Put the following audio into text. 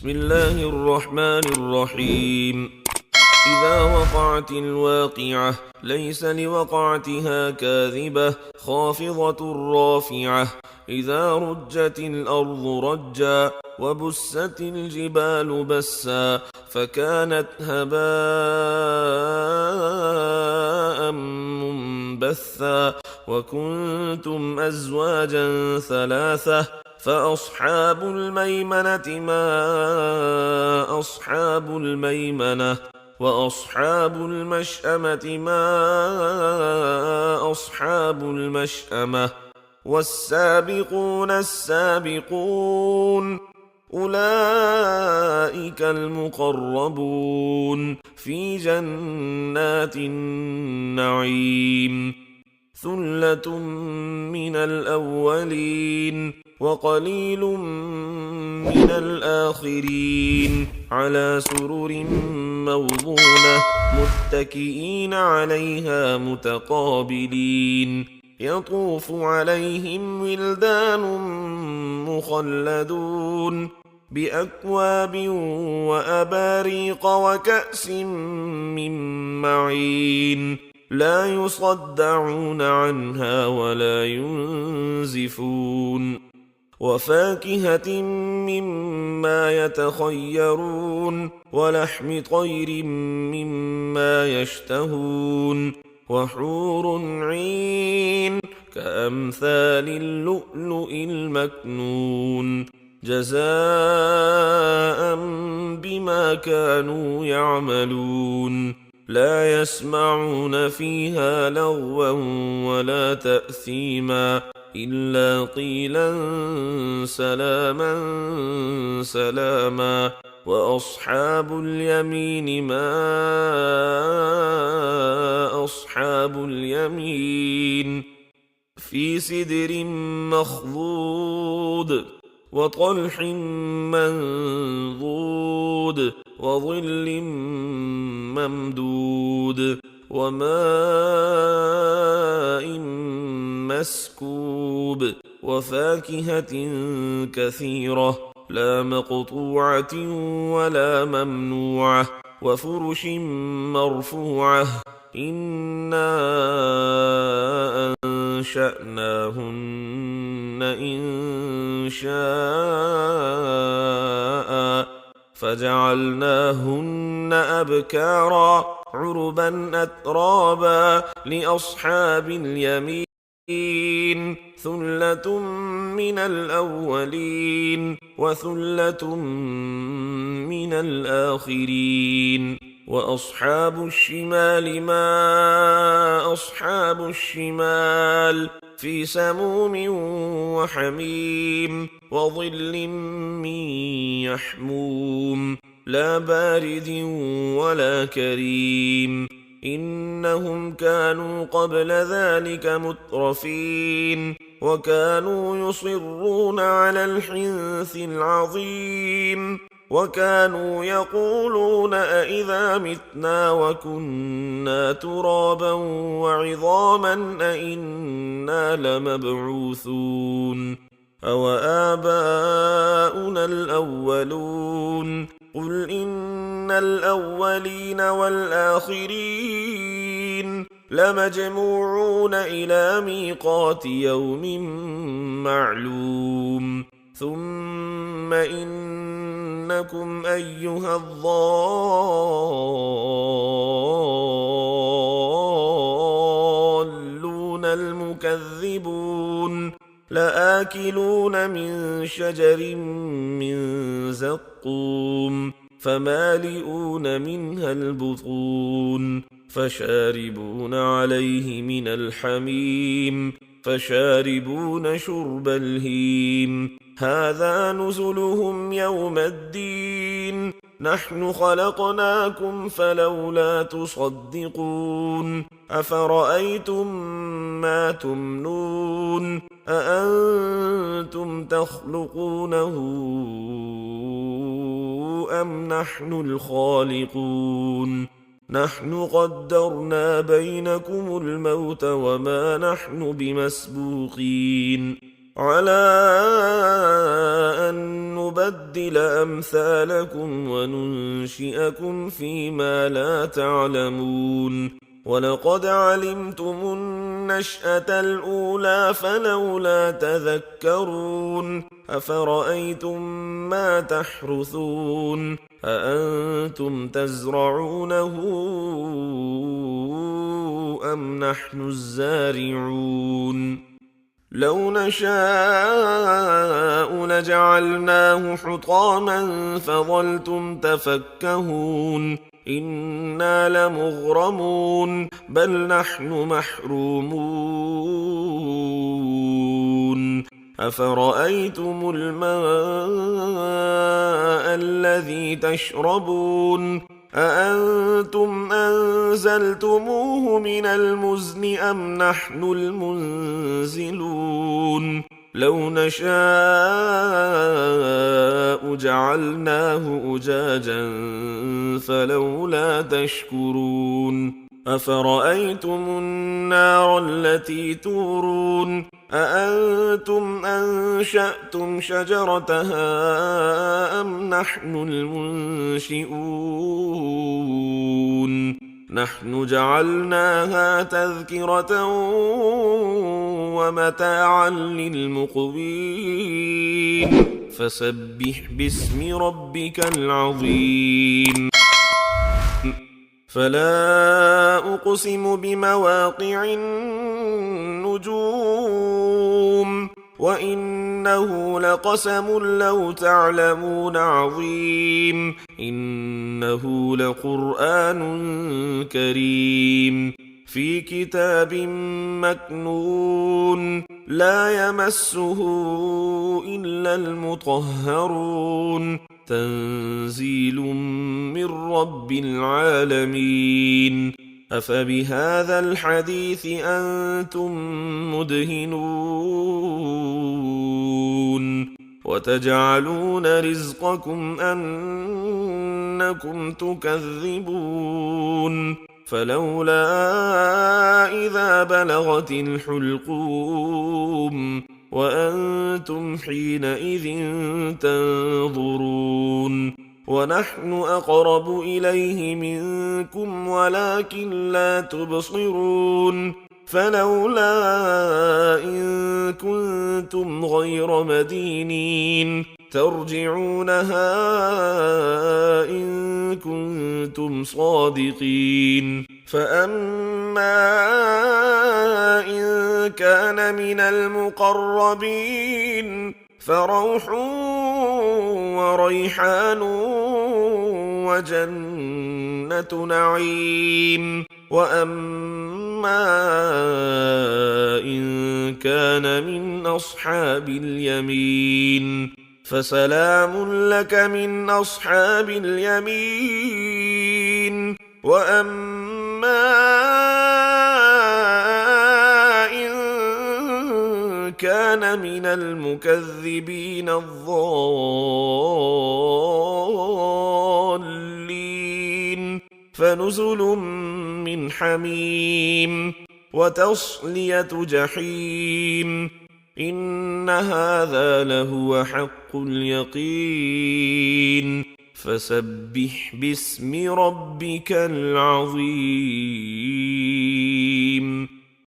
بسم الله الرحمن الرحيم. إذا وقعت الواقعة ليس لوقعتها كاذبة خافضة رافعة. إذا رجت الأرض رجا وبست الجبال بسا فكانت هباء منبثا وكنتم أزواجا ثلاثة فأصحاب الميمنة ما أصحاب الميمنة وأصحاب المشأمة ما أصحاب المشأمة والسابقون السابقون أولئك المقربون في جنات النعيم. ثلة من الأولين وقليل من الآخرين على سرر موضونة متكئين عليها متقابلين يطوف عليهم ولدان مخلدون بأكواب وأباريق وكأس من معين لا يصدعون عنها ولا ينزفون وفاكهة مما يتخيرون ولحم طير مما يشتهون وحور عين كأمثال اللؤلؤ المكنون جزاء بما كانوا يعملون لا يسمعون فيها لغوا ولا تأثيما إلا قيلا سلاما سلاما. وأصحاب اليمين ما أصحاب اليمين في سدر مخضود وطلح منضود وظل ممدود وماء مسكوب وفاكهة كثيرة لا مقطوعة ولا ممنوعة وفرش مرفوعة إنا أنشأناهن إنشاء فجعلناهن أبكارا عربا أترابا لأصحاب اليمين ثلة من الأولين وثلة من الآخرين. وأصحاب الشمال ما أصحاب الشمال في سموم وحميم وظل من يحموم لا بارد ولا كريم إنهم كانوا قبل ذلك مترفين وكانوا يصرون على الحنث العظيم وكانوا يقولون أئذا متنا وكنا ترابا وعظاما أئنا لمبعوثون أوآباؤنا الأولون قل إن الأولين والآخرين لمجموعون إلى ميقات يوم معلوم ثم إنكم أيها الضالون المكذبون لآكلون من شجر من زقوم فمالئون منها البطون فشاربون عليه من الحميم فشاربون شرب الهيم هذا نزلهم يوم الدين نحن خلقناكم فلولا تصدقون أفرأيتم ما تمنون أأنتم تخلقونه أم نحن الخالقون نحن قدرنا بينكم الموت وما نحن بمسبوقين على أن نبدل أمثالكم وننشئكم فيما لا تعلمون ولقد علمتم النشأة الأولى فلولا تذكرون أفرأيتم ما تحرثون أأنتم تزرعونه أم نحن الزارعون لو نشاء لجعلناه حطاما فظلتم تفكهون إنا لمغرمون بل نحن محرومون أفرأيتم الماء الذي تشربون أأنتم أنزلتموه من المزن أم نحن المنزلون لو نشاء جعلناه أجاجا فلولا تشكرون أفرأيتم النار التي تورون أأنتم أنشأتم شجرتها أم نحن المنشئون نحن جعلناها تذكرة ومتاعا للمقوين فسبح باسم ربك العظيم فلا أقسم بمواقع النجوم وإنه لقسم لو تعلمون عظيم إنه لقرآن كريم في كتاب مكنون لا يمسه إلا المطهرون تنزيل من رب العالمين أفبهذا الحديث أنتم مدهنون وتجعلون رزقكم أنكم تكذبون فلولا إذا بلغت الحلقوم وأنتم حينئذ تنظرون ونحن أقرب إليه منكم ولكن لا تبصرون فلولا إن كنتم غير مدينين ترجعونها إن كنتم صادقين فأما إن كان من المقربين فروح وريحان وجنة نعيم وأما إن كان من أصحاب اليمين فسلام لك من أصحاب اليمين وأما إن كان من المكذبين الضالين فنزل من حميم وتصلية جحيم إن هذا لهو حق اليقين فسبح باسم ربك العظيم